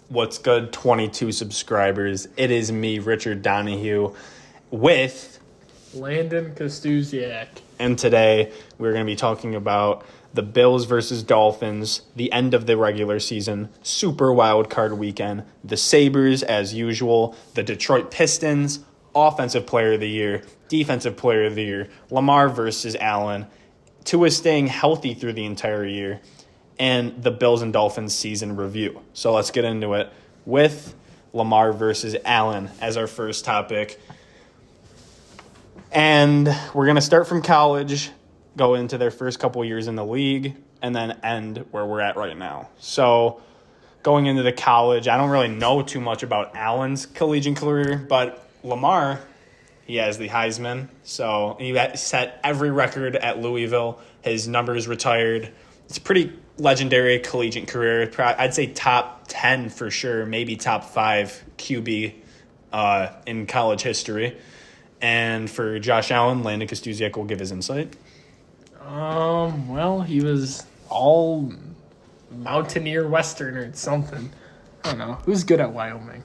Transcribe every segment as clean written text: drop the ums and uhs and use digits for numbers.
What's good, 22 subscribers? It is me, Richard Donahue, with Landon Kostusiak. And today we're going to be talking about the Bills versus Dolphins, the end of the regular season, Super Wildcard weekend, the Sabres as usual, the Detroit Pistons, Offensive Player of the Year, Defensive Player of the Year, Lamar versus Allen, Tua staying healthy through the entire year, and the Bills and Dolphins season review. So let's get into it with Lamar versus Allen as our first topic. And we're going to start from college, go into their first couple years in the league, and then end where we're at right now. So going into the college, I don't really know too much about Allen's collegiate career, but Lamar, he has the Heisman. So he set every record at Louisville. His numbers retired. It's a pretty legendary collegiate career. I'd say top 10 for sure, maybe top 5 QB in college history. And for Josh Allen, Landon Kostusiak will give his insight. Well, he was all mountaineer western or something. I don't know. Who's good at Wyoming?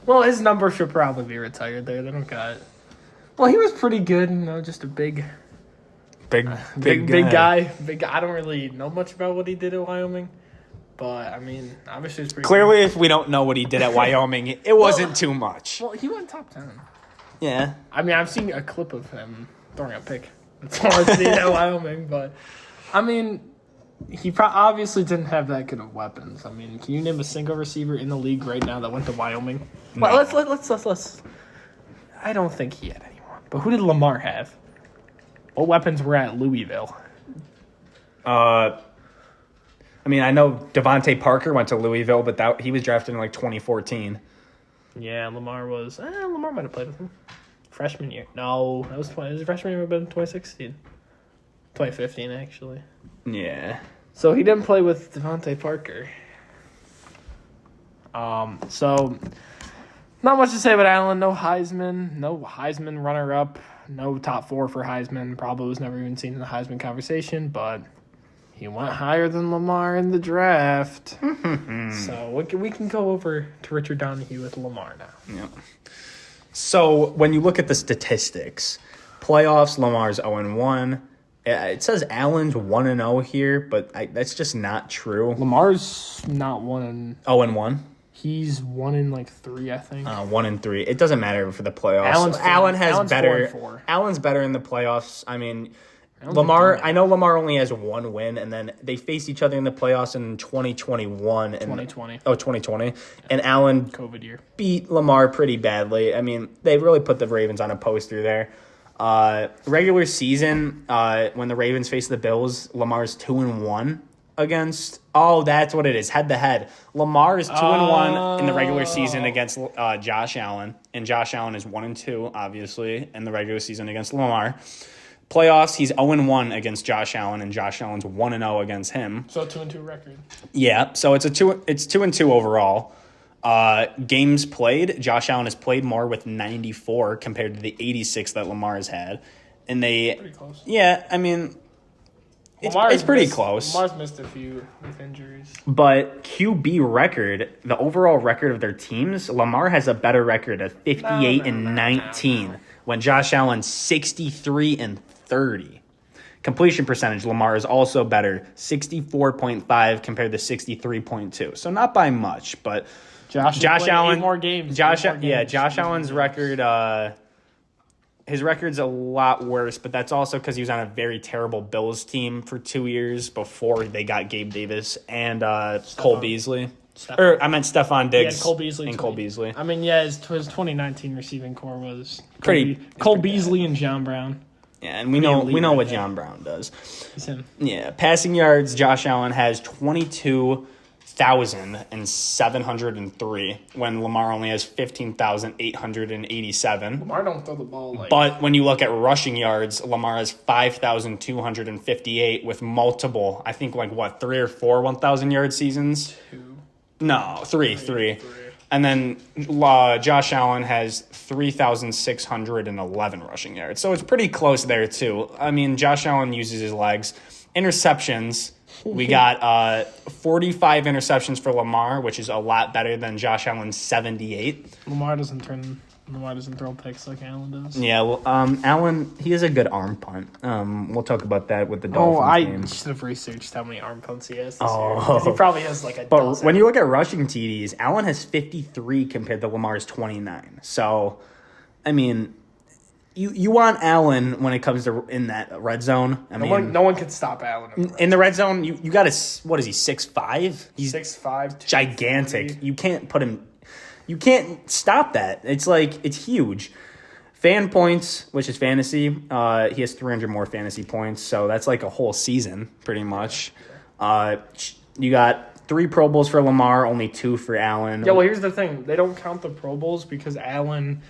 Well, his number should probably be retired there. They don't got it. Well, he was pretty good, just a big guy. Big guy. I don't really know much about what he did at Wyoming, but, obviously it's pretty Clearly, good. if we don't know what he did at Wyoming, it wasn't too much. Well, he went top 10. Yeah. I've seen a clip of him throwing a pick. That's all I've seen at Wyoming, but, he obviously didn't have that good of weapons. Can you name a single receiver in the league right now that went to Wyoming? No. Well, let's. I don't think he had anyone. But who did Lamar have? What weapons were at Louisville? I know Devontae Parker went to Louisville, but he was drafted in 2014. Yeah, Lamar was. Lamar might have played with him. Freshman year. No, that was his freshman year. Would have been 2016. 2015, actually. Yeah. So he didn't play with Devontae Parker. So not much to say about Allen. No Heisman runner-up. No top 4 for Heisman. Probably was never even seen in the Heisman conversation, but he went higher than Lamar in the draft. So we can go over to Richard Donahue with Lamar now. Yeah. So when you look at the statistics, playoffs, Lamar's 0-1. It says Allen's 1-0 here, but that's just not true. Lamar's not 0-1. He's 1-3, I think. 1-3. It doesn't matter for the playoffs. Allen's better. 4-4. Allen's better in the playoffs. Lamar. I know Lamar only has 1 win, and then they faced each other in the playoffs in 2021 and 2020. 2020, yeah. And Allen COVID year beat Lamar pretty badly. They really put the Ravens on a poster there. Regular season, when the Ravens faced the Bills, Lamar's 2-1 against. Oh, that's what it is. Head to head. Lamar is 2-1 in the regular season against Josh Allen, and Josh Allen is 1-2, obviously, in the regular season against Lamar. Playoffs, he's 0-1 against Josh Allen, and Josh Allen's 1-0 against him. So 2-2 record. Yeah, so it's 2-2 overall. Games played, Josh Allen has played more with 94 compared to the 86 that Lamar has had. And pretty close. Yeah, it's pretty close. Lamar's missed a few with injuries. But QB record, the overall record of their teams, Lamar has a better record of 58-19, when Josh Allen's 63-30. Completion percentage, Lamar is also better, 64.5 compared to 63.2. So not by much, but Josh Allen, 8 more games. Josh Allen's record, his record's a lot worse, but that's also because he was on a very terrible Bills team for 2 years before they got Gabe Davis and Cole Beasley. I meant Stephon Diggs Cole Beasley. His 2019 receiving core was Cole Beasley and John Brown. Yeah, and we know what John Brown does. It's him. Yeah, passing yards, Josh Allen has 22,703 when Lamar only has 15,887. Lamar don't throw the ball But when you look at rushing yards, Lamar has 5,258 with multiple, I think 3 or 4 1,000-yard seasons? 2. No, three. And then Josh Allen has 3,611 rushing yards. So it's pretty close there, too. Josh Allen uses his legs. Interceptions, We got 45 interceptions for Lamar, which is a lot better than Josh Allen's 78. Lamar doesn't throw picks like Allen does. Yeah, well, Allen, he has a good arm punt. We'll talk about that with the Dolphins game. I should have researched how many arm punts he has this year. 'Cause he probably has like a But dozen. when you look at rushing TDs, Allen has 53 compared to Lamar's 29. So, I mean, you want Allen when it comes to in that red zone. I mean, no one can stop Allen. in the red zone, you got to, what is he, 6'5"? He's 6'5", gigantic. You can't put him, you can't stop that. It's huge. Fan points, which is fantasy, he has 300 more fantasy points, so that's like a whole season, pretty much. You got 3 Pro Bowls for Lamar, only 2 for Allen. Yeah, well, here's the thing. They don't count the Pro Bowls because Allen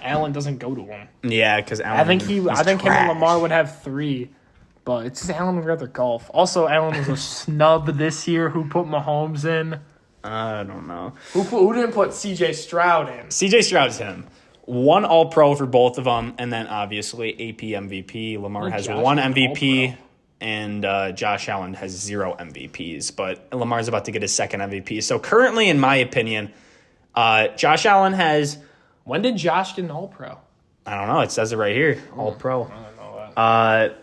doesn't go to them. Yeah, because Allen. I think him and Lamar would have 3, but it's just Allen would rather golf. Also, Allen was a snub this year. Who put Mahomes in? I don't know. Who didn't put C.J. Stroud in? C.J. Stroud's him. 1 All-Pro for both of them, and then obviously AP MVP. Lamar has 1 MVP, and Josh Allen has 0 MVPs. But Lamar's about to get his 2nd MVP. So currently, in my opinion, Josh Allen has. When did Josh get an All-Pro? I don't know. It says it right here. All-Pro. I don't know that.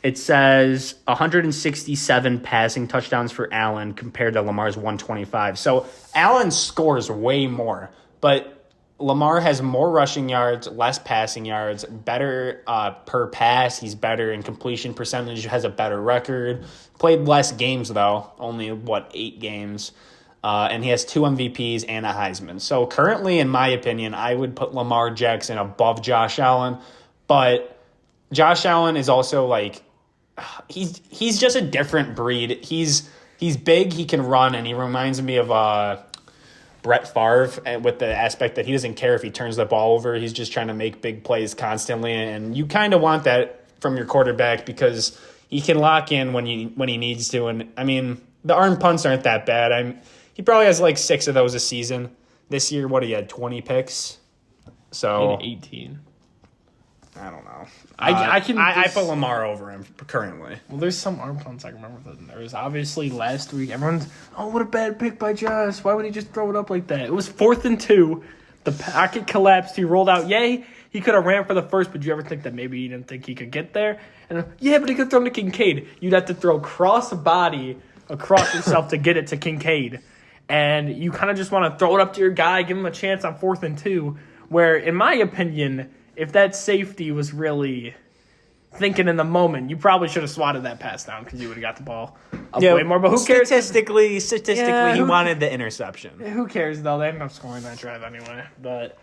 It says 167 passing touchdowns for Allen compared to Lamar's 125. So Allen scores way more, but Lamar has more rushing yards, less passing yards, better per pass. He's better in completion percentage, has a better record. Played less games, though. Only, 8 games. And he has 2 MVPs and a Heisman. So currently, in my opinion, I would put Lamar Jackson above Josh Allen. But Josh Allen is also like, he's just a different breed. He's big, he can run, and he reminds me of Brett Favre with the aspect that he doesn't care if he turns the ball over. He's just trying to make big plays constantly. And you kind of want that from your quarterback because he can lock in when he needs to. And, I mean, the arm punts aren't that bad. He probably has like 6 of those a season. This year, he had 20 picks. So 18. I don't know. I put Lamar over him currently. Well, there's some arm punts I remember. There was obviously last week. Everyone's, what a bad pick by Josh. Why would he just throw it up like that? It was 4th and 2. The pocket collapsed. He rolled out. Yay, he could have ran for the first, but you ever think that maybe he didn't think he could get there? And yeah, but he could throw him to Kincaid. You'd have to throw cross body across yourself to get it to Kincaid. And you kind of just want to throw it up to your guy, give him a chance on 4th and 2, where, in my opinion, if that safety was really thinking in the moment, you probably should have swatted that pass down because you would have got the ball way more. But who cares? Statistically, he wanted the interception. Who cares, though? They ended up scoring that drive anyway. But,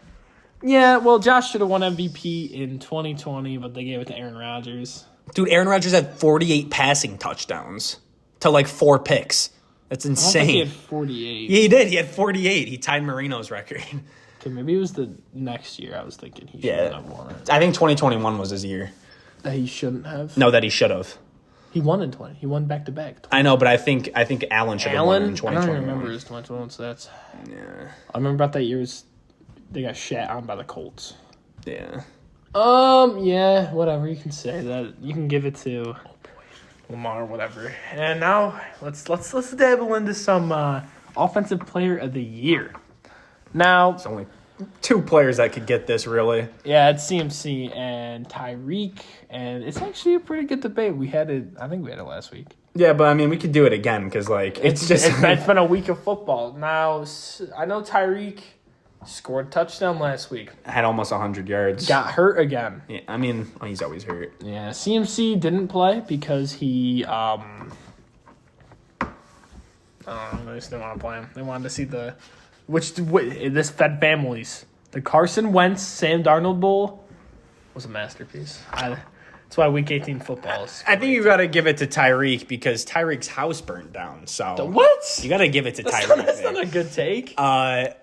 yeah, well, Josh should have won MVP in 2020, but they gave it to Aaron Rodgers. Dude, Aaron Rodgers had 48 passing touchdowns to 4 picks. That's insane. I don't think he had 48. Yeah, he did. He had 48. He tied Marino's record. Okay, maybe it was the next year I was thinking he shouldn't have won it. I think 2021 was his year. That he shouldn't have? No, that he should have. He won in 20. He won back-to-back. I know, but I think Allen should have won in 2021. I don't remember his 2021 stats. Yeah. I remember about that year they got shat on by the Colts. Yeah. Yeah, whatever. You can say that. You can give it to Lamar, whatever. And now let's dabble into some offensive player of the year. Now, it's only 2 players that could get this, really. Yeah, it's CMC and Tyreek, and it's actually a pretty good debate. I think we had it last week. Yeah, but I mean, we could do it again because it's just it's been a week of football. Now, I know Tyreek scored a touchdown last week. Had almost 100 yards. Got hurt again. Yeah, I mean, he's always hurt. Yeah, CMC didn't play because he I don't know, they just didn't want to play him. They wanted to see this fed families. The Carson Wentz, Sam Darnold Bowl was a masterpiece. That's why Week 18 football is great. I think you got to give it to Tyreek because Tyreek's house burned down. So what? You got to give it to Tyreek. That's not a good take. I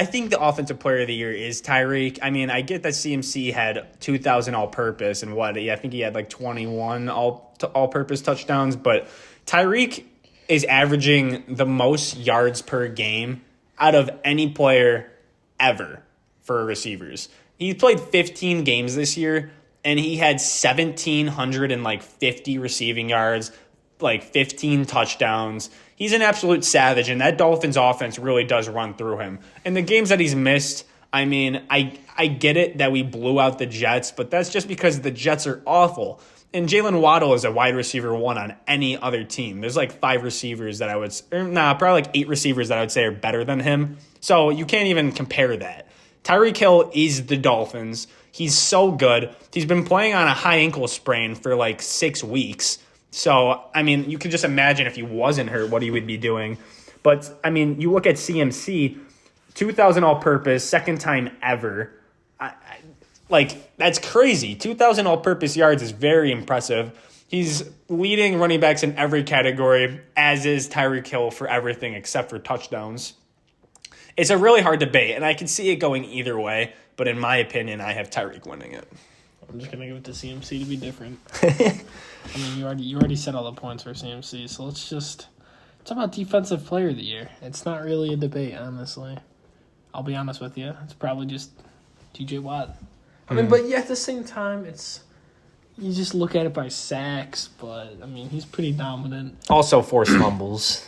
think the offensive player of the year is Tyreek. I mean, I get that CMC had 2,000 all-purpose and I think he had 21 all-purpose touchdowns. But Tyreek is averaging the most yards per game out of any player ever for receivers. He played 15 games this year, and he had 1,750 receiving yards, like 15 touchdowns. He's an absolute savage, and that Dolphins offense really does run through him. And the games that he's missed, I mean, I get it that we blew out the Jets, but that's just because the Jets are awful. And Jalen Waddle is a wide receiver 1 on any other team. There's like 5 receivers that probably like 8 receivers that I would say are better than him. So you can't even compare that. Tyreek Hill is the Dolphins. He's so good. He's been playing on a high ankle sprain for like 6 weeks. So, I mean, you can just imagine if he wasn't hurt, what he would be doing. But, I mean, you look at CMC, 2,000 all-purpose, second time ever. That's crazy. 2,000 all-purpose yards is very impressive. He's leading running backs in every category, as is Tyreek Hill for everything except for touchdowns. It's a really hard debate, and I can see it going either way, but in my opinion, I have Tyreek winning it. I'm just going to give it to CMC to be different. I mean, you already said all the points for CMC, so let's talk about Defensive Player of the Year. It's not really a debate, honestly. I'll be honest with you. It's probably just TJ Watt. I mean, but yeah, at the same time, you just look at it by sacks, but, I mean, he's pretty dominant. Also forced fumbles.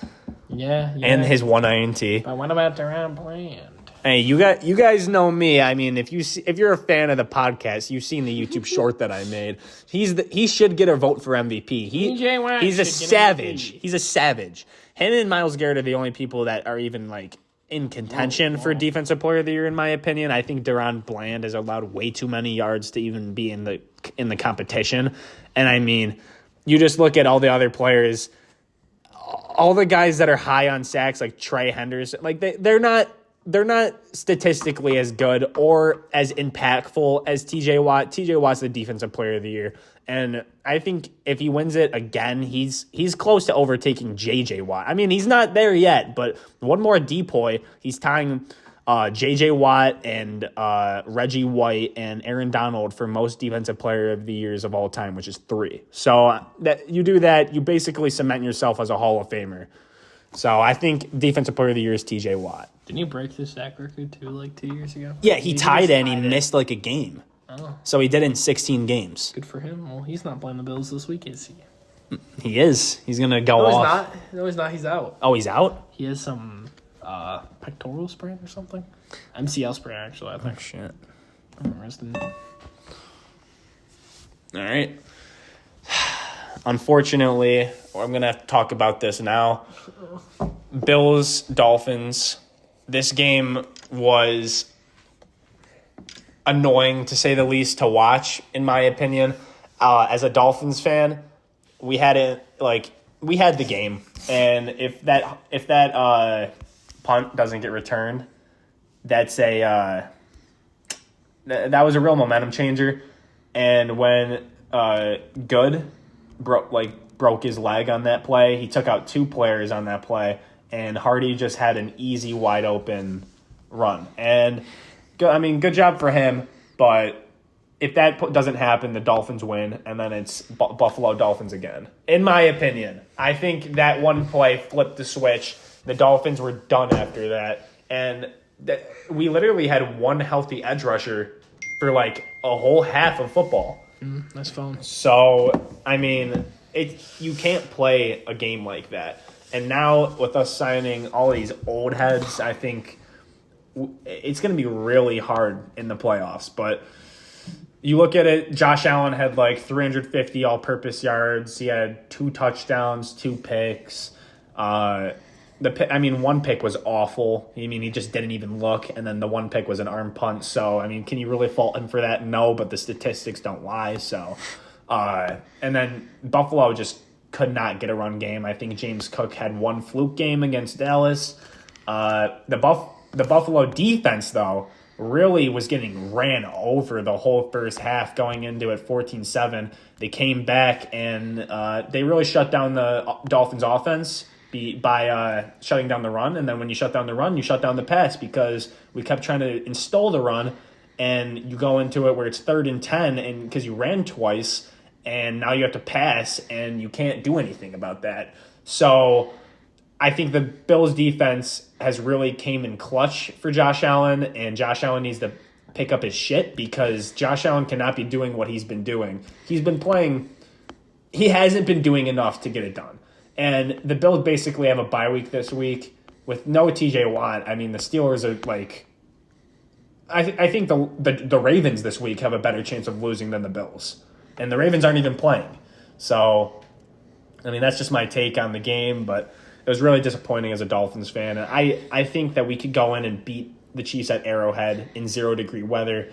Yeah. And his 1 INT. But what about the round planned? Hey, you guys know me. I mean, if you're a fan of the podcast, you've seen the YouTube short that I made. He should get a vote for MVP. He's a savage. He's a savage. Him and Myles Garrett are the only people that are even like in contention for Defensive Player of the Year, in my opinion. I think Deron Bland has allowed way too many yards to even be in the competition. And I mean, you just look at all the other players, all the guys that are high on sacks, like Trey Henderson, like they're not statistically as good or as impactful as TJ Watt. TJ Watt's the Defensive Player of the Year. And I think if he wins it again, he's close to overtaking JJ Watt. I mean, he's not there yet, but one more depoy, he's tying JJ Watt and Reggie White and Aaron Donald for most Defensive Player of the Years of all time, which is 3. So that you do that, you basically cement yourself as a Hall of Famer. So I think Defensive Player of the Year is TJ Watt. Didn't he break the sack record too, like 2 years ago? Yeah, he tied it and he missed like a game. Oh. So he did it in 16 games. Good for him. Well, he's not playing the Bills this week, is he? He is. He's going to go off. No, he's not. He's out. Oh, he's out? He has some pectoral sprain or something. MCL sprain, actually, I think. Oh, shit. All right. Unfortunately, I'm going to have to talk about this now. Bills, Dolphins. This game was annoying, to say the least, to watch, in my opinion. As a Dolphins fan, we had the game. And if that punt doesn't get returned, that was a real momentum changer. And when Good broke his leg on that play, he took out 2 players on that play, and Hardy just had an easy, wide open run. And good job for him. But if that doesn't happen, the Dolphins win, and then it's Buffalo Dolphins again. In my opinion, I think that one play flipped the switch. The Dolphins were done after that, and we literally had one healthy edge rusher for like a whole half of football. That's fun. So, I mean, you can't play a game like that. And now with us signing all these old heads, I think it's going to be really hard in the playoffs. But you look at it, Josh Allen had like 350 all-purpose yards. He had 2 touchdowns, 2 picks. One pick was awful. I mean, he just didn't even look. And then the one pick was an arm punt. So, I mean, can you really fault him for that? No, but the statistics don't lie. So, and then Buffalo just could not get a run game. I think James Cook had 1 fluke game against Dallas. The Buffalo defense, though, really was getting ran over the whole first half, going into it 14-7. They came back, and they really shut down the Dolphins' offense by shutting down the run. And then when you shut down the run, you shut down the pass, because we kept trying to install the run, and you go into it where it's 3rd and 10, and because you ran twice, and now you have to pass, and you can't do anything about that. So I think the Bills' defense has really came in clutch for Josh Allen, and Josh Allen needs to pick up his shit, because Josh Allen cannot be doing what he's been doing. He hasn't been doing enough to get it done. And the Bills basically have a bye week this week with no T.J. Watt. I mean, the Steelers are like, I think the Ravens this week have a better chance of losing than the Bills, and the Ravens aren't even playing. So, I mean, that's just my take on the game, but it was really disappointing as a Dolphins fan. And I think that we could go in and beat the Chiefs at Arrowhead in 0-degree weather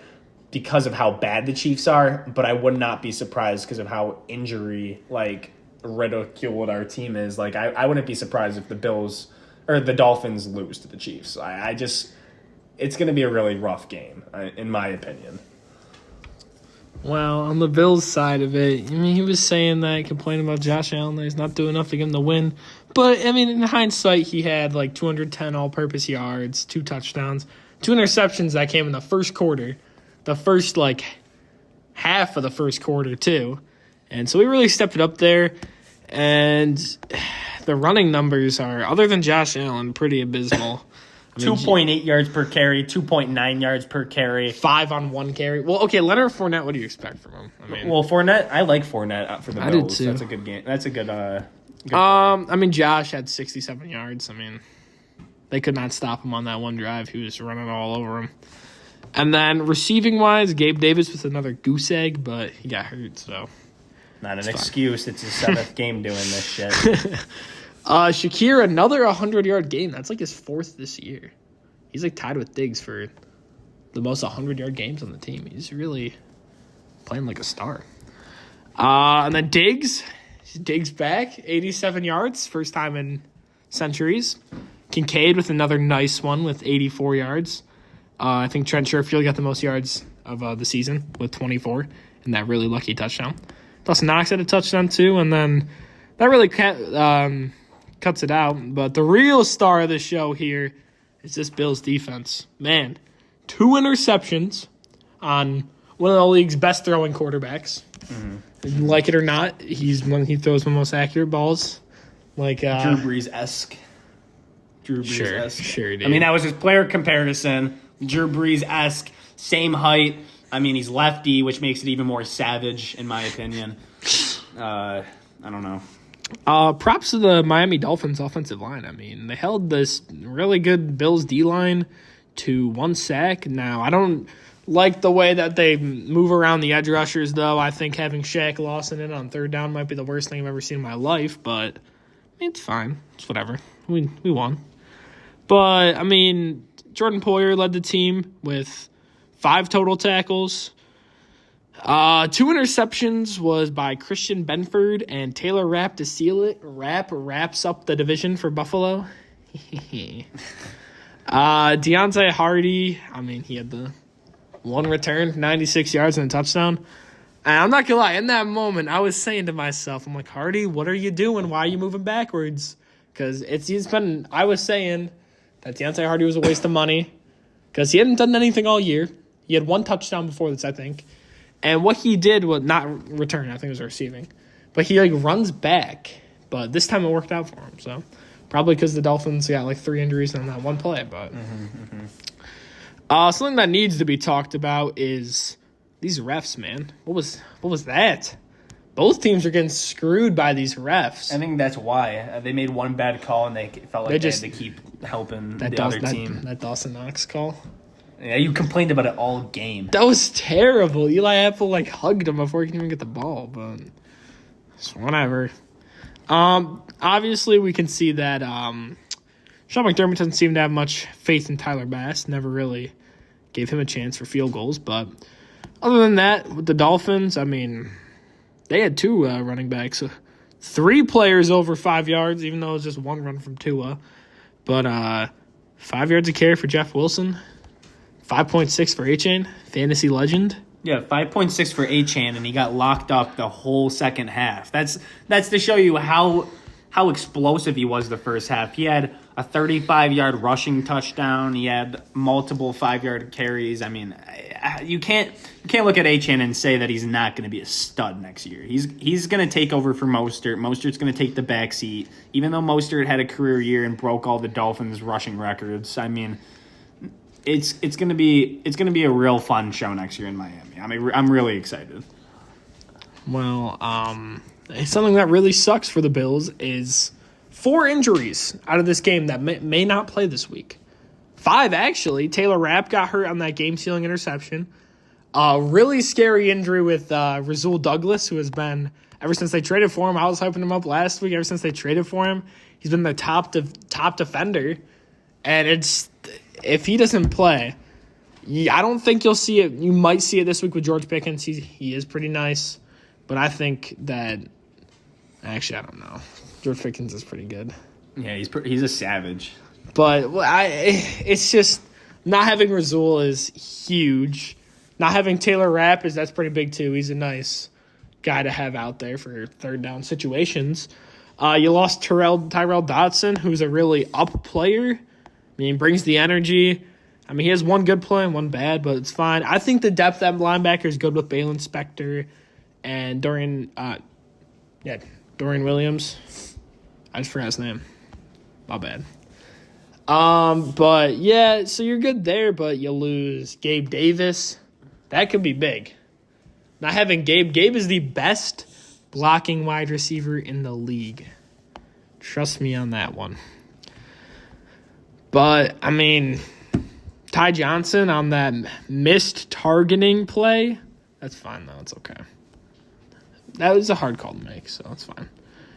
because of how bad the Chiefs are, but I would not be surprised because of how injury ridiculed our team is. Like I wouldn't be surprised if the Bills or the Dolphins lose to the Chiefs. I just it's going to be a really rough game in my opinion. Well, on the Bills side of it, I mean, he was saying that, complaining about Josh Allen, that he's not doing enough to get him the win. But, I mean, in hindsight, he had 210 all-purpose yards, 2 touchdowns, 2 interceptions that came in the first quarter. The first, half of the first quarter, too. And so he really stepped it up there. And the running numbers are, other than Josh Allen, pretty abysmal. 2.8 yards per carry, 2.9 yards per carry. 5 on 1 carry. Well, okay, Leonard Fournette, what do you expect from him? Fournette, I like Fournette for the Bills. I did too. That's a good game. That's a good Josh had 67 yards. I mean, they could not stop him on that one drive. He was running all over him. And then receiving-wise, Gabe Davis with another goose egg, but he got hurt, so. Not an excuse. It's his 7th game doing this shit. Shakir, another 100-yard game. That's his 4th this year. He's tied with Diggs for the most 100-yard games on the team. He's really playing like a star. And then Diggs back, 87 yards, first time in centuries. Kincaid with another nice one with 84 yards. I think Trent Sherfield got the most yards of the season with 24 and that really lucky touchdown. Dawson Knox had a touchdown too, and then that really cuts it out. But the real star of the show here is this Bills defense. Man, 2 interceptions on one of the league's best throwing quarterbacks. Mm-hmm. Like it or not, he throws the most accurate balls. Drew Brees-esque. Sure, dude. I mean, that was his player comparison. Drew Brees-esque, same height. I mean, he's lefty, which makes it even more savage, in my opinion. I don't know. Props to the Miami Dolphins offensive line. I mean, they held this really good Bills D-line to 1 sack. Now, I don't like the way that they move around the edge rushers, though. I think having Shaq Lawson in on 3rd down might be the worst thing I've ever seen in my life, but I mean, it's fine. It's whatever. We won. But, I mean, Jordan Poyer led the team with 5 total tackles. 2 interceptions was by Christian Benford and Taylor Rapp to seal it. Rapp wraps up the division for Buffalo. Deontay Hardy, I mean, he had the 1 return, 96 yards and a touchdown. And I'm not going to lie, in that moment, I was saying to myself, I'm like, Hardy, what are you doing? Why are you moving backwards? Because I was saying that Deontay Hardy was a waste of money because he hadn't done anything all year. He had 1 touchdown before this, I think. And what he did was not return, I think it was receiving. But he runs back. But this time it worked out for him. So probably because the Dolphins got 3 injuries on that one play. But something that needs to be talked about is these refs, man. What was that? Both teams are getting screwed by these refs. I think that's why. They made 1 bad call, and they felt like they had to keep helping the other team. That Dawson Knox call? Yeah, you complained about it all game. That was terrible. Eli Apple hugged him before he can even get the ball, but it's whatever. Obviously, we can see that Sean McDermott doesn't seem to have much faith in Tyler Bass. Never really gave him a chance for field goals. But other than that, with the Dolphins, I mean, they had 2 running backs. 3 players over 5 yards, even though it was just 1 run from Tua. But 5 yards a carry for Jeff Wilson. 5.6 for Achane, fantasy legend. Yeah, 5.6 for Achane, and he got locked up the whole second half. That's to show you how explosive he was the first half. He had a 35-yard rushing touchdown. He had multiple 5-yard carries. I mean, you can't look at Achane and say that he's not going to be a stud next year. He's going to take over for Mostert. Mostert's going to take the back seat. Even though Mostert had a career year and broke all the Dolphins' rushing records, I mean, it's gonna be a real fun show next year in Miami. I mean, I'm really excited. Well, something that really sucks for the Bills is 4 injuries out of this game that may not play this week. 5, actually. Taylor Rapp got hurt on that game-sealing interception. A really scary injury with Rasul Douglas, who has been, ever since they traded for him, I was hyping him up last week, ever since they traded for him, he's been the top defender. And if he doesn't play, I don't think you'll see it. You might see it this week with George Pickens. He is pretty nice. But I think that, actually, I don't know. George Pickens is pretty good. Yeah, he's a savage. But it's just not having Rasul is huge. Not having Taylor Rapp that's pretty big too. He's a nice guy to have out there for third down situations. You lost Tyrell Dodson, who's a really up player. I mean, he brings the energy. I mean, he has one good play and one bad, but it's fine. I think the depth at linebacker is good with Balin Spector and Dorian Williams. I just forgot his name. My bad. But yeah, so you're good there, but you lose Gabe Davis. That could be big. Not having Gabe is the best blocking wide receiver in the league. Trust me on that one. But, I mean, Ty Johnson on that missed targeting play, that's fine, though. It's okay. That was a hard call to make, so it's fine.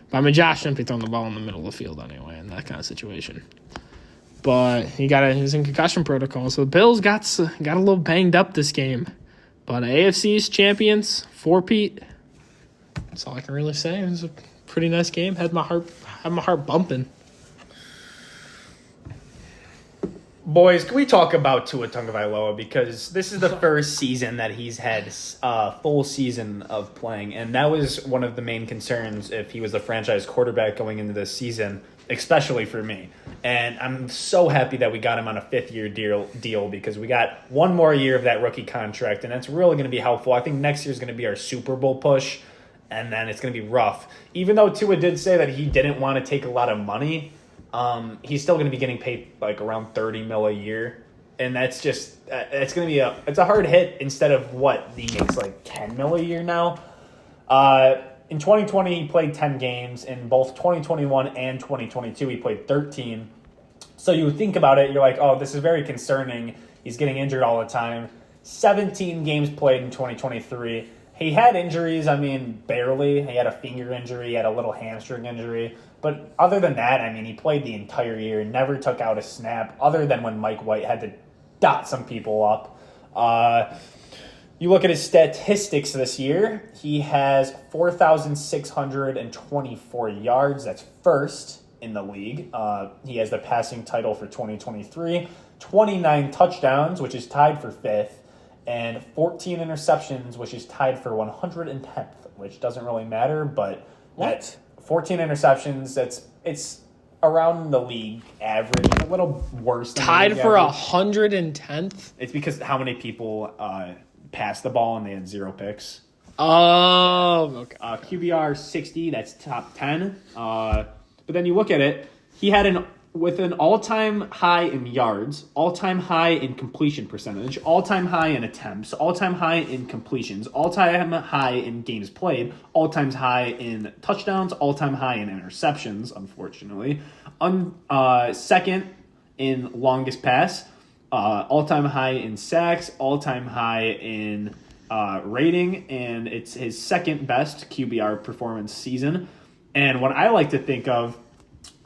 But, I mean, Josh shouldn't be throwing the ball in the middle of the field anyway in that kind of situation. But he was in concussion protocol, so the Bills got a little banged up this game. But AFC's champions, 4-peat. That's all I can really say. It was a pretty nice game. Had my heart bumping. Boys, can we talk about Tua Tagovailoa? Because this is the first season that he's had a full season of playing, and that was one of the main concerns if he was the franchise quarterback going into this season, especially for me. And I'm so happy that we got him on a 5th-year deal because we got one more year of that rookie contract, and that's really going to be helpful. I think next year is going to be our Super Bowl push, and then it's going to be rough. Even though Tua did say that he didn't want to take a lot of money, he's still going to be getting paid like around $30 million a year, and that's just it's going to be it's a hard hit instead of what he makes like $10 million a year now. In 2020, he played 10 games. In both 2021 and 2022, he played 13. So you think about it, you're like, oh, this is very concerning. He's getting injured all the time. 17 games played in 2023. He had injuries, I mean, barely. He had a finger injury, he had a little hamstring injury. But other than that, I mean, he played the entire year, never took out a snap, other than when Mike White had to dot some people up. You look at his statistics this year, he has 4,624 yards. That's first in the league. He has the passing title for 2023, 29 touchdowns, which is tied for 5th, and 14 interceptions, which is tied for 110th, which doesn't really matter, but What? 14 interceptions, it's around the league average, a little worse than Tied the league for average. 110th? It's because how many people passed the ball and they had 0 picks. Oh, okay. QBR 60, that's top 10. But then you look at it, he had with an all-time high in yards, all-time high in completion percentage, all-time high in attempts, all-time high in completions, all-time high in games played, all-time high in touchdowns, all-time high in interceptions, unfortunately. Second in longest pass, all-time high in sacks, all-time high in rating, and it's his second best QBR performance season. And what I like to think of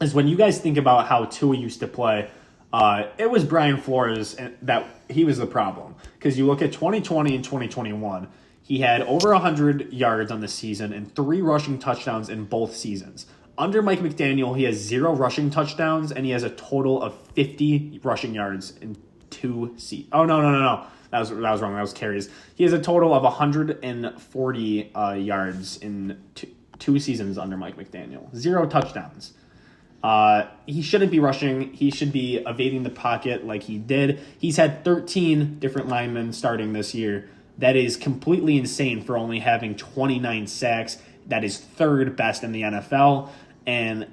is when you guys think about how Tua used to play, it was Brian Flores that he was the problem. Because you look at 2020 and 2021, he had over 100 yards on the season and 3 rushing touchdowns in both seasons. Under Mike McDaniel, he has 0 rushing touchdowns, and he has a total of 50 rushing yards in 2 seasons. Oh, no. That was wrong. That was carries. He has a total of 140 yards in 2 seasons under Mike McDaniel. 0 touchdowns. He shouldn't be rushing. He should be evading the pocket like he did. He's had 13 different linemen starting this year. That is completely insane for only having 29 sacks. That is 3rd best in the NFL. And,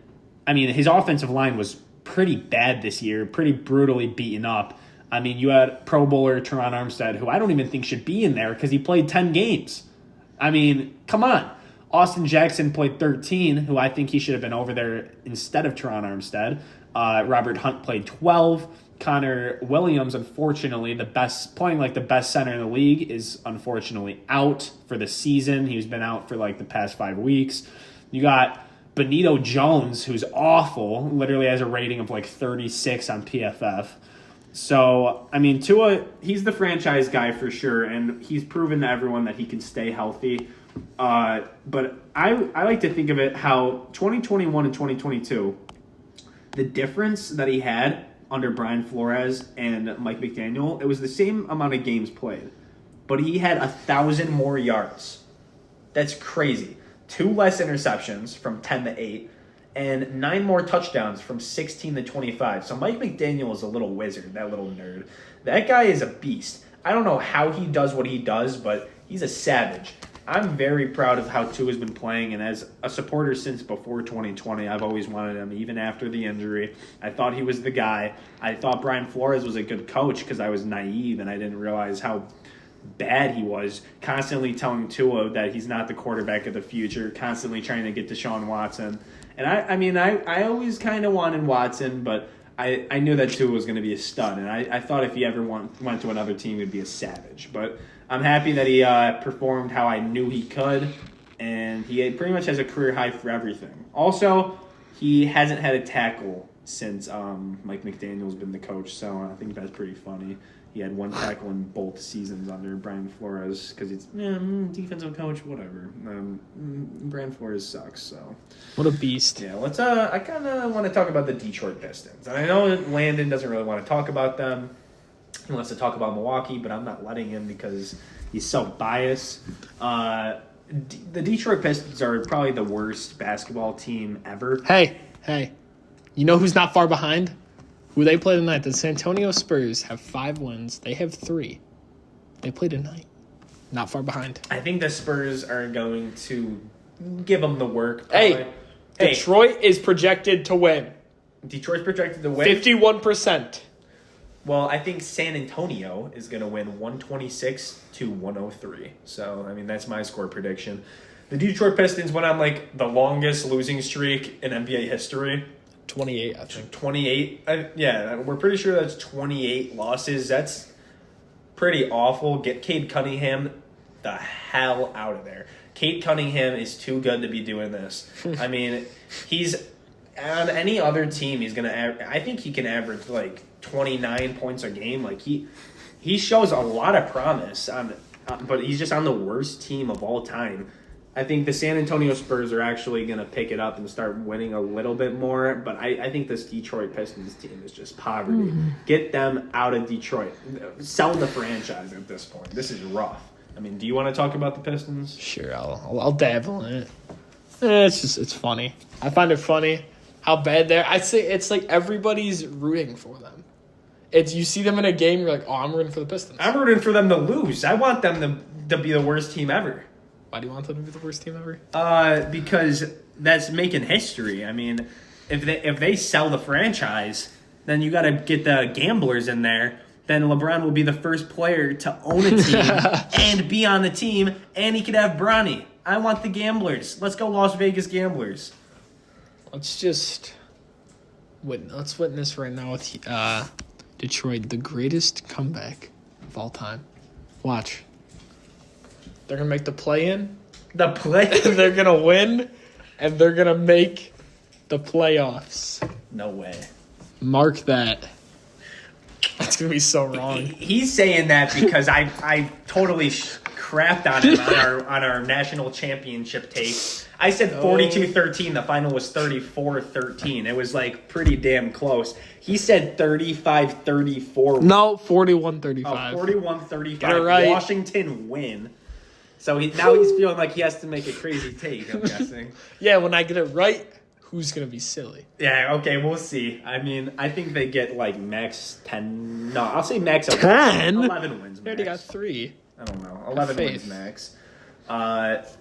I mean, his offensive line was pretty bad this year, pretty brutally beaten up. I mean, you had Pro Bowler Teron Armstead, who I don't even think should be in there because he played 10 games. I mean, come on. Austin Jackson played 13, who I think he should have been over there instead of Teron Armstead. Robert Hunt played 12. Connor Williams, unfortunately, the best center in the league, is unfortunately out for the season. He's been out for like the past 5 weeks. You got Benito Jones, who's awful, literally has a rating of like 36 on PFF. So, I mean, Tua, he's the franchise guy for sure, and he's proven to everyone that he can stay healthy. But I like to think of it how 2021 and 2022, the difference that he had under Brian Flores and Mike McDaniel, it was the same amount of games played, but he had 1,000 more yards. That's crazy. 2 less interceptions from 10 to 8, and 9 more touchdowns from 16 to 25. So Mike McDaniel is a little wizard, that little nerd. That guy is a beast. I don't know how he does what he does, but he's a savage. I'm very proud of how Tua's been playing, and as a supporter since before 2020, I've always wanted him, even after the injury. I thought he was the guy. I thought Brian Flores was a good coach because I was naive and I didn't realize how bad he was, constantly telling Tua that he's not the quarterback of the future, constantly trying to get Deshaun Watson. And I always kind of wanted Watson, but I knew that Tua was going to be a stud, and I thought if he ever went to another team, he'd be a savage. But I'm happy that he performed how I knew he could, and he pretty much has a career high for everything. Also, he hasn't had a tackle since Mike McDaniel's been the coach, so I think that's pretty funny. He had 1 tackle in both seasons under Brian Flores because he's defensive coach, whatever. Brian Flores sucks, so. What a beast. Yeah, let's. I kind of want to talk about the Detroit Pistons. And I know Landon doesn't really want to talk about them. He wants to talk about Milwaukee, but I'm not letting him because he's so biased. The Detroit Pistons are probably the worst basketball team ever. Hey. You know who's not far behind? Who they play tonight? The San Antonio Spurs have 5 wins. They have 3. They play tonight. Not far behind. I think the Spurs are going to give them the work. Probably. Hey, Detroit is projected to win. Detroit's projected to win? 51%. Well, I think San Antonio is going to win 126-103. So, I mean, that's my score prediction. The Detroit Pistons went on, like, the longest losing streak in NBA history. 28, I think. 28? Yeah, we're pretty sure that's 28 losses. That's pretty awful. Get Cade Cunningham the hell out of there. Cade Cunningham is too good to be doing this. I mean, he's on any other team, he's going to I think he can average, like, 29 points a game. Like, he shows a lot of promise, but he's just on the worst team of all time. I think the San Antonio Spurs are actually going to pick it up and start winning a little bit more, but I think this Detroit Pistons team is just poverty. Get them out of Detroit. Sell the franchise at this point. This is rough. I mean, do you want to talk about the Pistons? Sure, I'll dabble in it. It's funny. I find it funny how bad they're. I say it's like everybody's rooting for them. You see them in a game, you're like, oh, I'm rooting for the Pistons. I'm rooting for them to lose. I want them to be the worst team ever. Why do you want them to be the worst team ever? Because that's making history. I mean, if they sell the franchise, then you got to get the gamblers in there. Then LeBron will be the first player to own a team and be on the team, and he could have Bronny. I want the gamblers. Let's go Las Vegas Gamblers. Let's witness right now with Detroit, the greatest comeback of all time. Watch. They're going to make the play-in. The play? They're going to win, and they're going to make the playoffs. No way. Mark that. That's going to be so wrong. He's saying that because I totally crapped on him on our national championship tape. I said 42-13. The final was 34-13. It was, like, pretty damn close. He said 35-34. No, 41-35. Oh, 41-35. Get it right. Washington win. So now he's feeling like he has to make a crazy take, I'm guessing. Yeah, when I get it right, who's going to be silly? Yeah, okay, we'll see. I mean, I think they get, like, max 10. No, I'll say max 10? 11 wins max. They already got 3. I don't know. 11 wins max. But,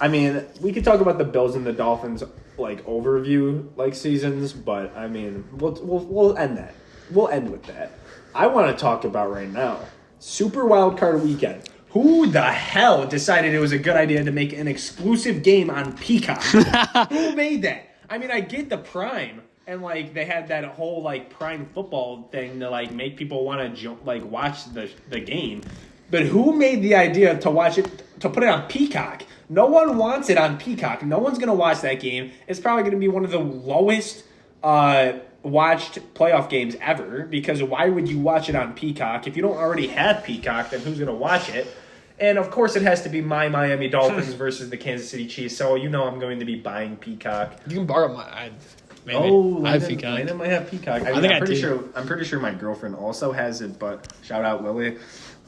I mean, we could talk about the Bills and the Dolphins, like, overview, like, seasons. But, I mean, we'll end that. We'll end with that. I want to talk about right now Super Wildcard Weekend. Who the hell decided it was a good idea to make an exclusive game on Peacock? Who made that? I mean, I get the Prime, and like they had that whole like Prime football thing to like make people want to like watch the game. But who made the idea to watch it, to put it on Peacock? No one wants it on Peacock. No one's gonna watch that game. It's probably gonna be one of the lowest watched playoff games ever, because why would you watch it on Peacock? If you don't already have Peacock, then who's going to watch it? And, of course, it has to be my Miami Dolphins versus the Kansas City Chiefs, so I'm going to be buying Peacock. You can borrow my... Maybe. I have Peacock. Landon might have Peacock. I'm pretty sure my girlfriend also has it, but shout out Lily.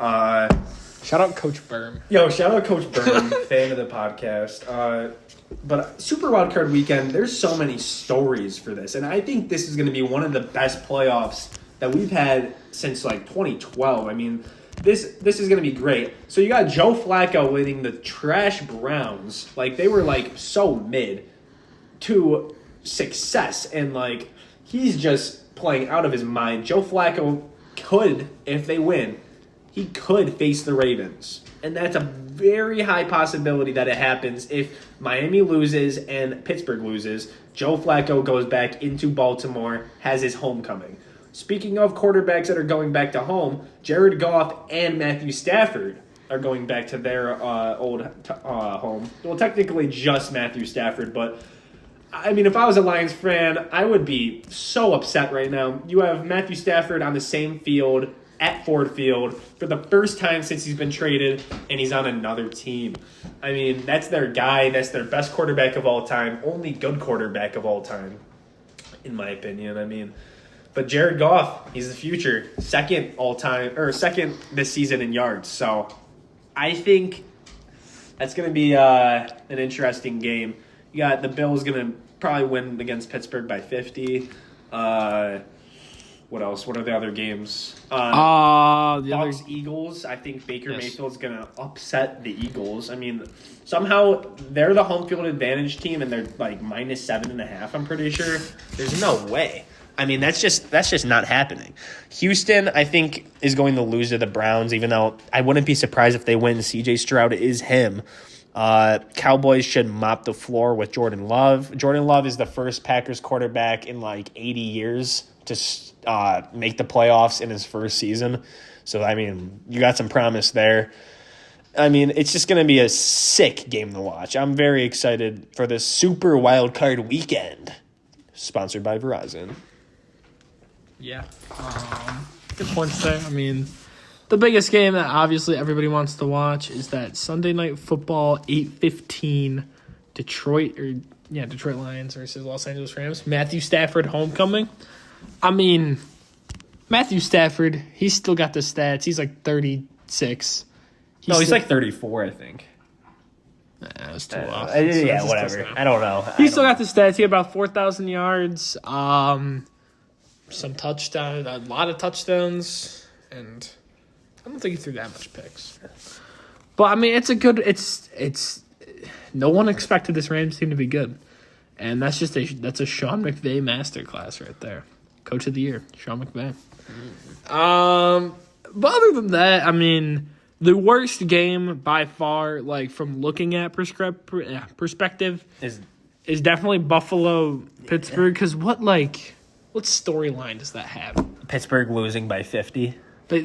Shout out Coach Berm. Yo, shout out Coach Berm, fan of the podcast. But Super Wildcard Weekend, there's so many stories for this. And I think this is going to be one of the best playoffs that we've had since, like, 2012. I mean, this is going to be great. So you got Joe Flacco leading the trash Browns. Like, they were, like, so mid to success. And, like, he's just playing out of his mind. Joe Flacco could, if they win, he could face the Ravens. And that's a very high possibility that it happens if Miami loses and Pittsburgh loses. Joe Flacco goes back into Baltimore, has his homecoming. Speaking of quarterbacks that are going back to home, Jared Goff and Matthew Stafford are going back to their old home. Well, technically just Matthew Stafford, but I mean, if I was a Lions fan, I would be so upset right now. You have Matthew Stafford on the same field at Ford Field for the first time since he's been traded, and he's on another team. I mean, that's their guy. That's their best quarterback of all time. Only good quarterback of all time, in my opinion. I mean, but Jared Goff, he's the future. Second this season in yards. So I think that's going to be an interesting game. You got the Bills going to probably win against Pittsburgh by 50. What else? What are the other games? Eagles. I think Baker Mayfield's going to upset the Eagles. I mean, somehow they're the home field advantage team, and they're like -7.5. I'm pretty sure. There's no way. I mean, that's just not happening. Houston, I think, is going to lose to the Browns, even though I wouldn't be surprised if they win. C.J. Stroud is him. Cowboys should mop the floor with Jordan Love. Jordan Love is the first Packers quarterback in like 80 years to make the playoffs in his first season. So, I mean, you got some promise there. I mean, it's just going to be a sick game to watch. I'm very excited for this Super Wildcard Weekend, sponsored by Verizon. Yeah. Good points there. I mean, the biggest game that obviously everybody wants to watch is that Sunday Night Football 8:15 Detroit Lions versus Los Angeles Rams. Matthew Stafford homecoming. I mean, Matthew Stafford, he's still got the stats. He's like 36. He's like 34, I think. That's too off. Yeah, whatever. I don't know. He still got the stats. He had about 4,000 yards, some touchdowns, a lot of touchdowns, and I don't think he threw that much picks. But I mean, it's no one expected this Rams team to be good, and that's a Sean McVay masterclass right there. Coach of the year, Sean McVay. But other than that, I mean, the worst game by far, like from looking at perspective, is definitely Buffalo Pittsburgh. Because what storyline does that have? Pittsburgh losing by 50. But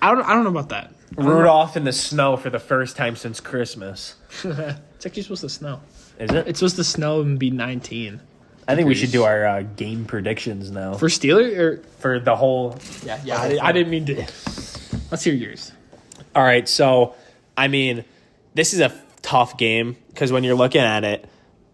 I don't know about that. Rudolph in the snow for the first time since Christmas. It's actually supposed to snow. Is it? It's supposed to snow and be 19. I think we should do our game predictions now. For Steelers or for the whole? Yeah. I didn't mean to. Let's hear yours. All right, so I mean, this is a tough game because when you're looking at it,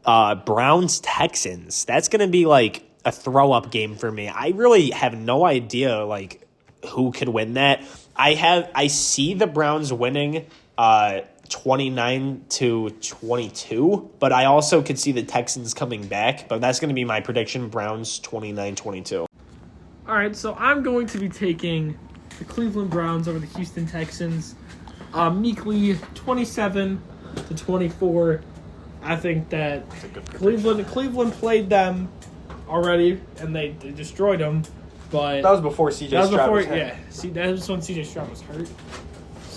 Browns Texans. That's going to be like a throw up game for me. I really have no idea like who could win that. I see the Browns winning 29-22, but I also could see the Texans coming back. But that's going to be my prediction: Browns 29-22. All right, so I'm going to be taking the Cleveland Browns over the Houston Texans, meekly 27-24. I think that Cleveland played them already, and they destroyed them. But that was before C.J. Stroud was hurt. Yeah. See, that was when C.J. Stroud was hurt.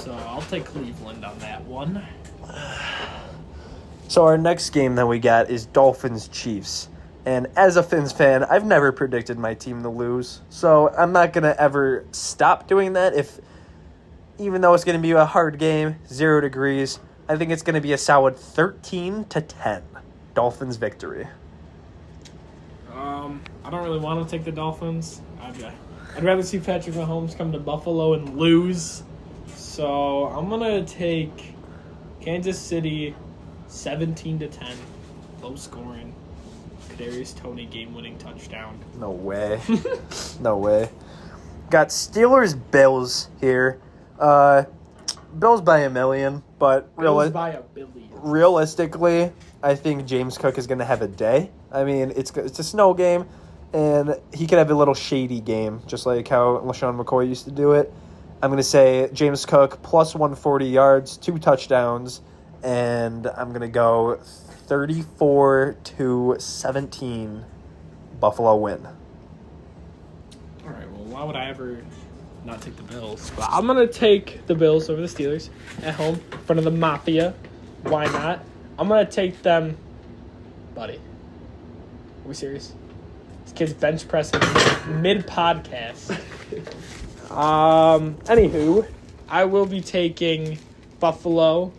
So I'll take Cleveland on that one. So our next game that we got is Dolphins-Chiefs. And as a Fins fan, I've never predicted my team to lose. So I'm not going to ever stop doing that. Even though it's going to be a hard game, 0 degrees, I think it's going to be a solid 13-10 Dolphins victory. I don't really want to take the Dolphins. I'd rather see Patrick Mahomes come to Buffalo and lose. So I'm going to take Kansas City 17-10. Low scoring. Kadarius Toney game-winning touchdown. No way. No way. Got Steelers-Bills here. Bills by a million, but Bills by a billion. realistically, I think James Cook is going to have a day. I mean, it's a snow game, and he could have a little shady game, just like how LaShawn McCoy used to do it. I'm going to say James Cook plus 140 yards, 2 touchdowns, and I'm going to go 34-17 Buffalo win. All right, well, why would I ever not take the Bills? But I'm going to take the Bills over the Steelers at home in front of the Mafia. Why not? I'm going to take them. Buddy, are we serious? This kid's bench pressing mid-podcast. Anywho, I will be taking Buffalo.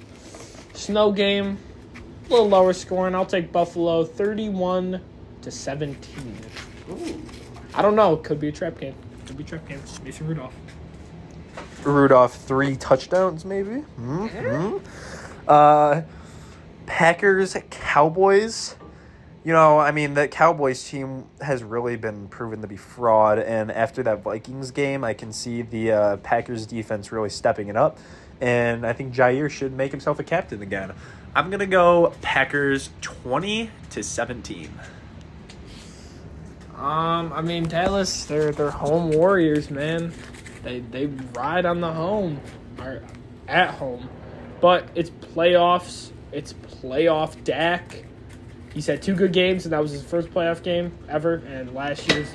Snow game, a little lower scoring. I'll take Buffalo 31-17. Ooh. I don't know. Could be a trap game. Mason Rudolph. Rudolph 3 touchdowns, maybe. Mm-hmm. Packers, Cowboys. I mean, the Cowboys team has really been proven to be fraud, and after that Vikings game, I can see the Packers defense really stepping it up, and I think Jair should make himself a captain again. I'm going to go Packers 20-17. I mean, Dallas, they're home warriors, man. They ride on the home, or at home. But it's playoffs. It's playoff Dak. He's had 2 good games, and that was his first playoff game ever. And last year's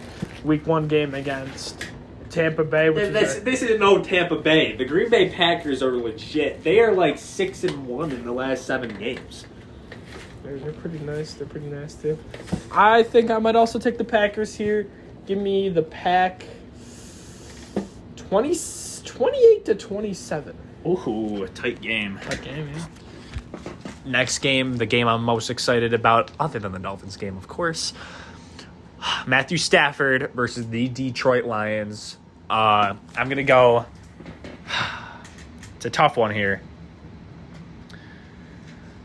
Week 1 game against Tampa Bay. This is no Tampa Bay. The Green Bay Packers are legit. They are like 6-1 in the last 7 games. They're pretty nice. They're pretty nice, too. I think I might also take the Packers here. Give me the Pack 28-27. Ooh, tight game. Tight game, yeah. Next game, the game I'm most excited about, other than the Dolphins game, of course. Matthew Stafford versus the Detroit Lions. I'm going to go... It's a tough one here.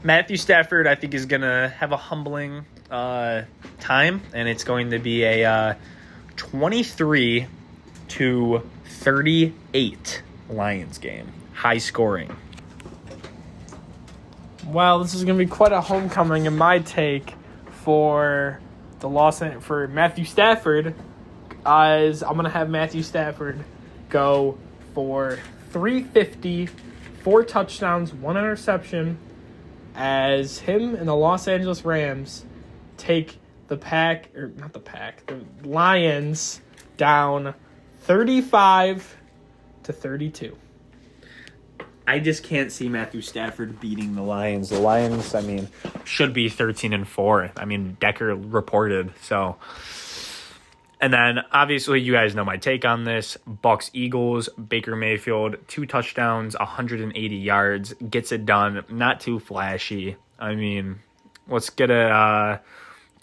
Matthew Stafford, I think, is going to have a humbling time, and it's going to be a 23-38 Lions game. High scoring. Well, this is going to be quite a homecoming in my take for for Matthew Stafford. I'm going to have Matthew Stafford go for 350, 4 touchdowns, 1 interception, as him and the Los Angeles Rams take the Lions down 35-32. I just can't see Matthew Stafford beating the Lions. The Lions, I mean, should be 13-4. I mean, Decker reported, so. And then, obviously, you guys know my take on this. Bucks, Eagles, Baker Mayfield, 2 touchdowns, 180 yards, gets it done. Not too flashy. I mean, let's get a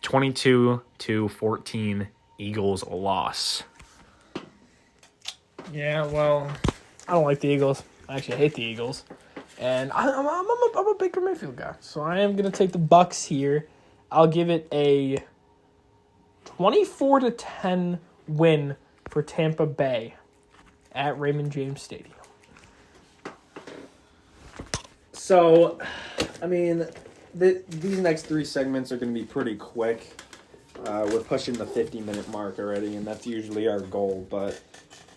22-14 Eagles loss. Yeah, well, I don't like the Eagles. I actually hate the Eagles. And I'm a Baker Mayfield guy. So I am going to take the Bucks here. I'll give it a 24-10 win for Tampa Bay at Raymond James Stadium. So, I mean, these next 3 segments are going to be pretty quick. We're pushing the 50-minute mark already, and that's usually our goal. But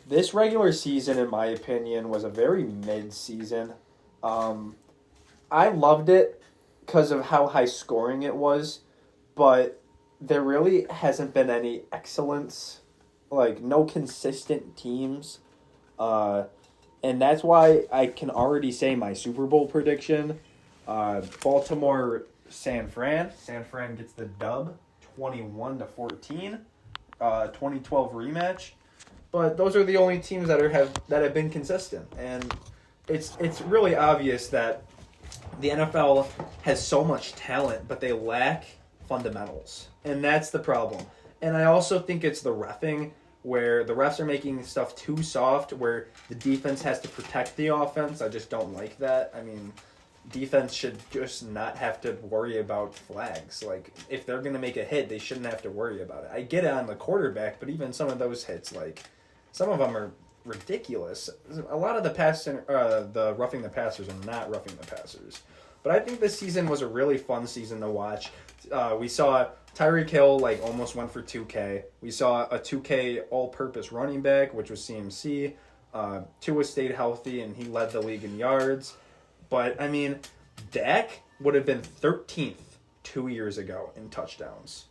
this regular season, in my opinion, was a very mid-season. I loved it because of how high scoring it was, but there really hasn't been any excellence, like no consistent teams. And that's why I can already say my Super Bowl prediction. Baltimore, San Fran. San Fran gets the dub, 21-14. 2012 rematch. But those are the only teams that have been consistent. And it's really obvious that the NFL has so much talent, but they lack fundamentals. And that's the problem. And I also think it's the reffing, where the refs are making stuff too soft, where the defense has to protect the offense. I just don't like that. I mean, defense should just not have to worry about flags. Like, if they're going to make a hit, they shouldn't have to worry about it. I get it on the quarterback, but even some of those hits, like, some of them are ridiculous. A lot of the roughing the passers are not roughing the passers. But I think this season was a really fun season to watch. We saw Tyreek Hill almost went for 2K. We saw a 2K all-purpose running back, which was CMC. Tua stayed healthy, and he led the league in yards. But, I mean, Dak would have been 13th 2 years ago in touchdowns.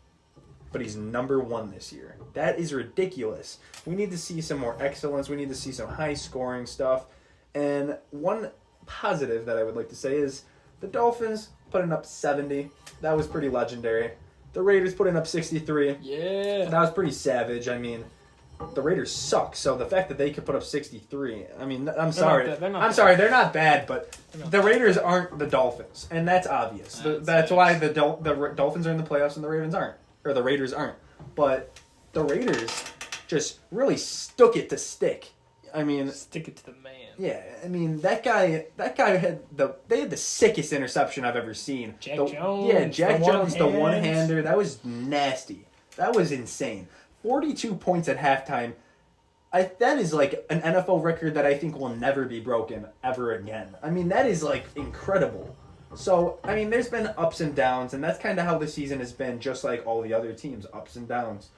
But he's number 1 this year. That is ridiculous. We need to see some more excellence. We need to see some high-scoring stuff. And one positive that I would like to say is the Dolphins putting up 70. That was pretty legendary. The Raiders putting up 63. Yeah. That was pretty savage. I mean, the Raiders suck. So the fact that they could put up 63, I mean, I'm sorry. They're not bad, but the Raiders aren't the Dolphins. And that's obvious. That's why the Dolphins are in the playoffs and the Ravens aren't. Or the Raiders aren't. But the Raiders just really stuck it to stick. I mean, stick it to the man. Yeah, I mean that guy had the sickest interception I've ever seen. Jack Jones. Yeah, Jack Jones, the one-hander. That was nasty. That was insane. 42 points at halftime. That is like an NFL record that I think will never be broken ever again. I mean, that is incredible. So, I mean, there's been ups and downs, and that's kind of how the season has been, just like all the other teams, ups and downs.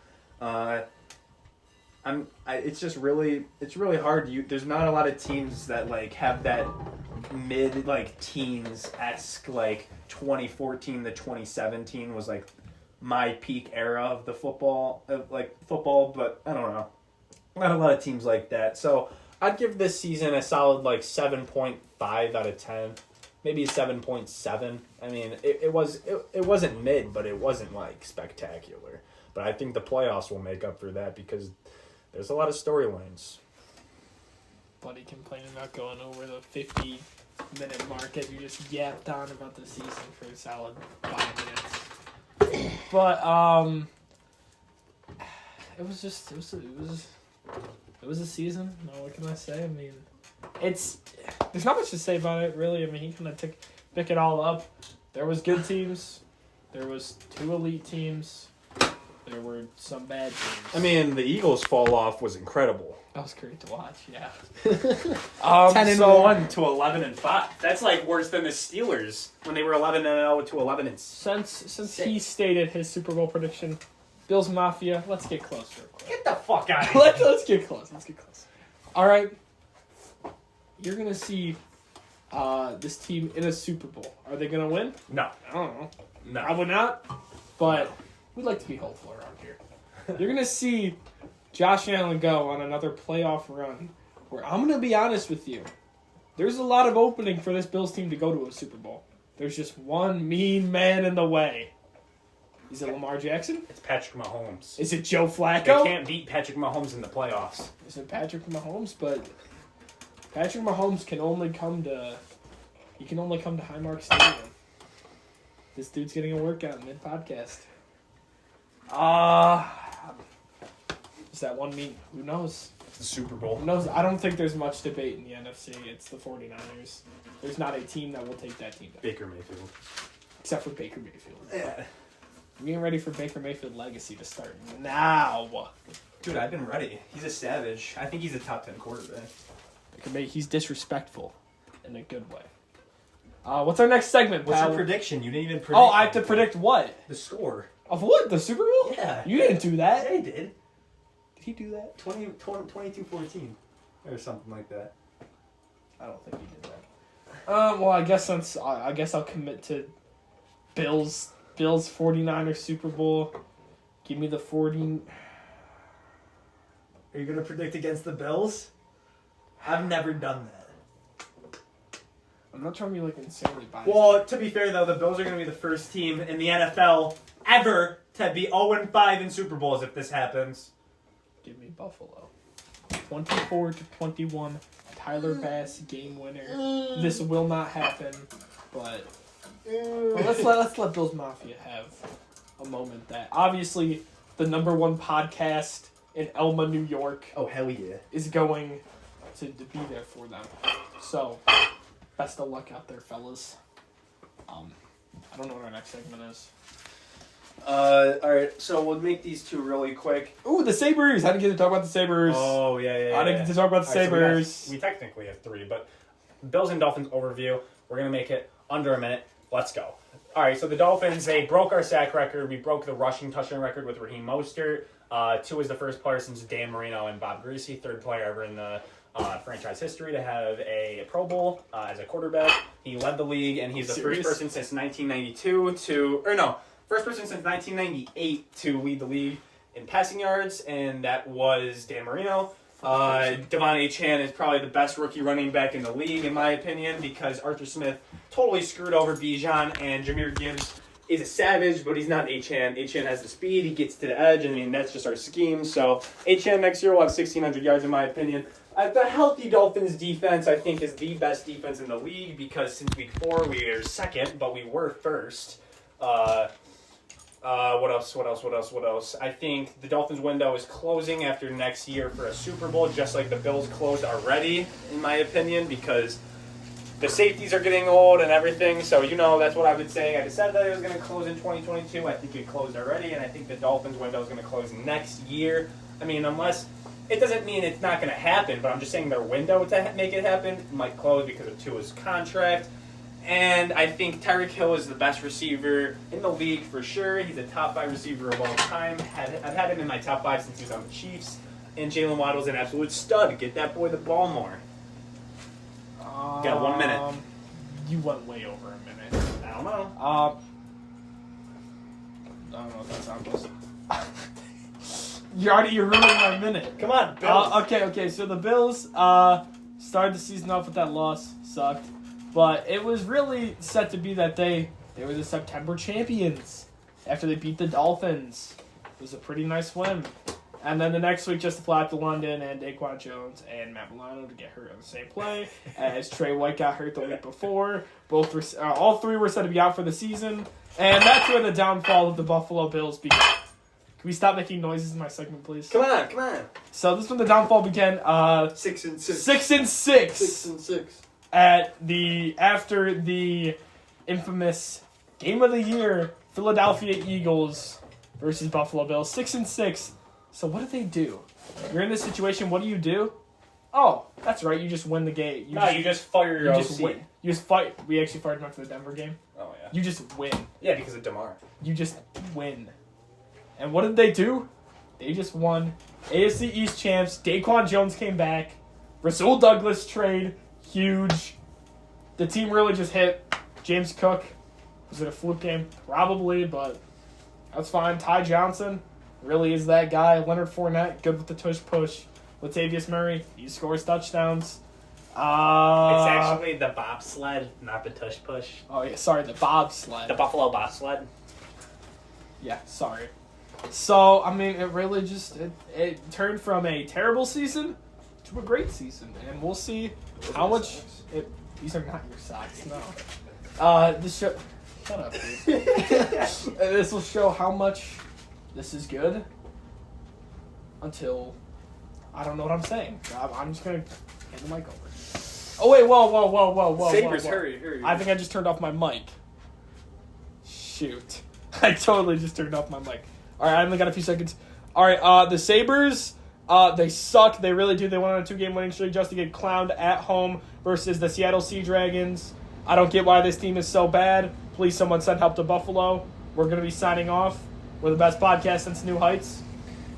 It's really hard. There's not a lot of teams that have that mid teens-esque 2014 to 2017 was my peak era of the football, but I don't know. Not a lot of teams like that. So I'd give this season a solid 7.5 out of 10. Maybe a 7.7. I mean, it wasn't mid, but it wasn't spectacular. But I think the playoffs will make up for that because there's a lot of storylines. Buddy complaining about going over the 50-minute mark as you just yapped on about the season for a solid 5 minutes. But it was a season. No, what can I say? I mean, there's not much to say about it, really. I mean, he kind of pick it all up. There was good teams. There was 2 elite teams. There were some bad teams. I mean, the Eagles fall off was incredible. That was great to watch, yeah. 10-1 to 11-5. That's worse than the Steelers when they were 11-0 to 11-6. Since he stated his Super Bowl prediction, Bills Mafia, let's get close real quick. Get the fuck out of here. Let's get close. All right. You're going to see this team in a Super Bowl. Are they going to win? No. I don't know. No. Probably not. But we'd like to be hopeful around here. You're going to see Josh Allen go on another playoff run where I'm going to be honest with you. There's a lot of opening for this Bills team to go to a Super Bowl. There's just one mean man in the way. Is it Lamar Jackson? It's Patrick Mahomes. Is it Joe Flacco? They can't beat Patrick Mahomes in the playoffs. Is it Patrick Mahomes? But Patrick Mahomes can only come to Highmark Stadium. This dude's getting a workout mid-podcast. Is that one mean? Who knows? It's the Super Bowl. Who knows? I don't think there's much debate in the NFC. It's the 49ers. There's not a team that will take that team down. Baker Mayfield. Except for Baker Mayfield. Yeah. I'm getting ready for Baker Mayfield legacy to start now. Dude, I've been ready. He's a savage. I think he's a top 10 quarterback. He's disrespectful in a good way. What's our next segment, What's pal? your prediction? You didn't even predict. Oh, I have to predict what? the score. Of what? The Super Bowl? Yeah. You didn't do that. Yeah, he did. Did he do that? 22-14 or something like that. I don't think he did that. Well, I guess I'll commit to Bills 49ers Super Bowl. Give me the 40. Are you going to predict against the Bills? I've never done that. I'm not trying to be like insanely biased. Well, to be fair though, the Bills are going to be the first team in the NFL ever to be 0-5 in Super Bowls if this happens. Give me Buffalo. 24-21. Tyler Bass game winner. This will not happen, but let's let Bills Mafia have a moment that obviously the #1 podcast in Elma, New York. Oh hell yeah! Is going to be there for them. So best of luck out there, fellas. I don't know what our next segment is. All right, so we'll make these two really quick. Ooh, the Sabres! I didn't get to talk about the Sabres. Oh, yeah. I didn't get to talk about the Sabres. So we technically have 3, but Bills and Dolphins overview. We're going to make it under a minute. Let's go. All right, so the Dolphins, they broke our sack record. We broke the rushing touchdown record with Raheem Mostert. 2 is the first player since Dan Marino and Bob Greasy, 3rd player ever in the franchise history to have a Pro Bowl as a quarterback. He led the league, and he's the first person since 1992 first person since 1998 to lead the league in passing yards, and that was Dan Marino. Devon Achane is probably the best rookie running back in the league, in my opinion, because Arthur Smith totally screwed over Bijan, and Jahmyr Gibbs is a savage, but he's not Achane. Achane has the speed. He gets to the edge. I mean, that's just our scheme. So Achane next year will have 1,600 yards, in my opinion. The healthy Dolphins defense, I think, is the best defense in the league because since week 4, we are second, but we were first. What else? I think the Dolphins window is closing after next year for a Super Bowl, just like the Bills closed already, in my opinion, because the safeties are getting old and everything. So, that's what I've been saying. I decided that it was going to close in 2022. I think it closed already, and I think the Dolphins window is going to close next year. I mean, unless... It doesn't mean it's not going to happen, but I'm just saying their window to make it happen might close because of Tua's contract. And I think Tyreek Hill is the best receiver in the league for sure. He's a top 5 receiver of all time. I've had him in my top 5 since he was on the Chiefs. And Jalen Waddle's an absolute stud. Get that boy the ball more. Got 1 minute. You went way over a minute. I don't know. I don't know what that sound was. You're ruining my minute. Come on, Bills. Okay. So the Bills started the season off with that loss. Sucked. But it was really set to be that they were the September champions after they beat the Dolphins. It was a pretty nice win. And then the next week, just to fly out to London and Daquan Jones and Matt Milano to get hurt on the same play as Trey White got hurt the week before. All 3 were set to be out for the season. And that's where the downfall of the Buffalo Bills began. Can we stop making noises in my segment, please? Come on. So this is when the downfall began. 6-6. 6-6. 6-6. After the infamous game of the year, Philadelphia Eagles versus Buffalo Bills, 6-6. So what do? You're in this situation. What do? Oh, that's right. You just win the game. You just fire your OC. win. You just fight. We actually fired him after the Denver game. Oh yeah. You just win. Yeah, because of DeMar. You just win. And what did they do? They just won. AFC East champs. Daquan Jones came back. Rasul Douglas trade. Huge. The team really just hit. James Cook. Was it a fluke game? Probably, but that's fine. Ty Johnson really is that guy. Leonard Fournette, good with the tush push. Latavius Murray, he scores touchdowns. It's actually the bobsled, not the tush push. Oh, yeah, sorry, the bobsled. The Buffalo bobsled. Yeah, sorry. So, I mean, it really just, it turned from a terrible season to a great season. And we'll see how much, these are not your socks, no. This show, shut up, dude. This will show how much this is good until, I don't know what I'm saying. I'm just going to hand the mic over. Oh, wait, whoa. Sabres, whoa. hurry. I think I just turned off my mic. Shoot. I totally just turned off my mic. All right, I only got a few seconds. All right, the Sabres, they suck. They really do. They went on a 2-game winning streak just to get clowned at home versus the Seattle Sea Dragons. I don't get why this team is so bad. Please, someone send help to Buffalo. We're going to be signing off. We're the best podcast since New Heights.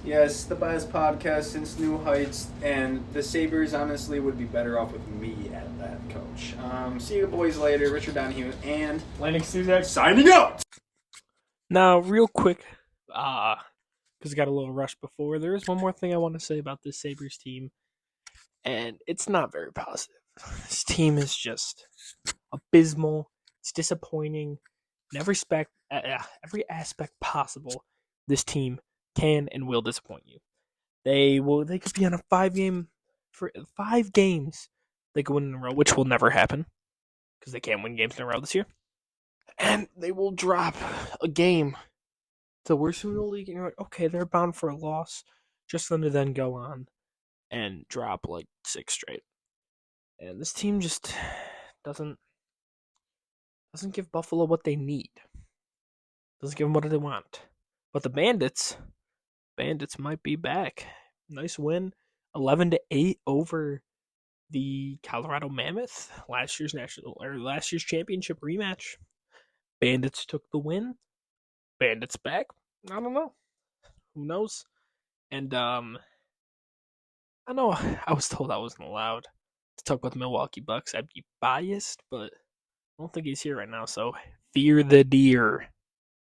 Yes, the best podcast since New Heights, and the Sabres honestly would be better off with me at that, coach. See you boys later. Richard Donahue and Landon Suzak signing out! Now, real quick, because I got a little rush before, there is one more thing I want to say about this Sabres team. and it's not very positive. This team is just abysmal. It's disappointing in every aspect possible. This team can and will disappoint you. They could be on a 5 games. They could win in a row, which will never happen because they can't win games in a row this year. And they will drop a game. The worst team in the league, and you're like, okay, they're bound for a loss. Just for them to then go on and drop like 6 straight. And this team just doesn't give Buffalo what they need. Doesn't give them what they want. But the Bandits might be back. Nice win, 11-8 over the Colorado Mammoth. Last year's championship rematch. Bandits took the win. Bandits back. I don't know. Who knows? And I know I was told I wasn't allowed to talk about the Milwaukee Bucks. I'd be biased, but I don't think he's here right now. So fear the deer.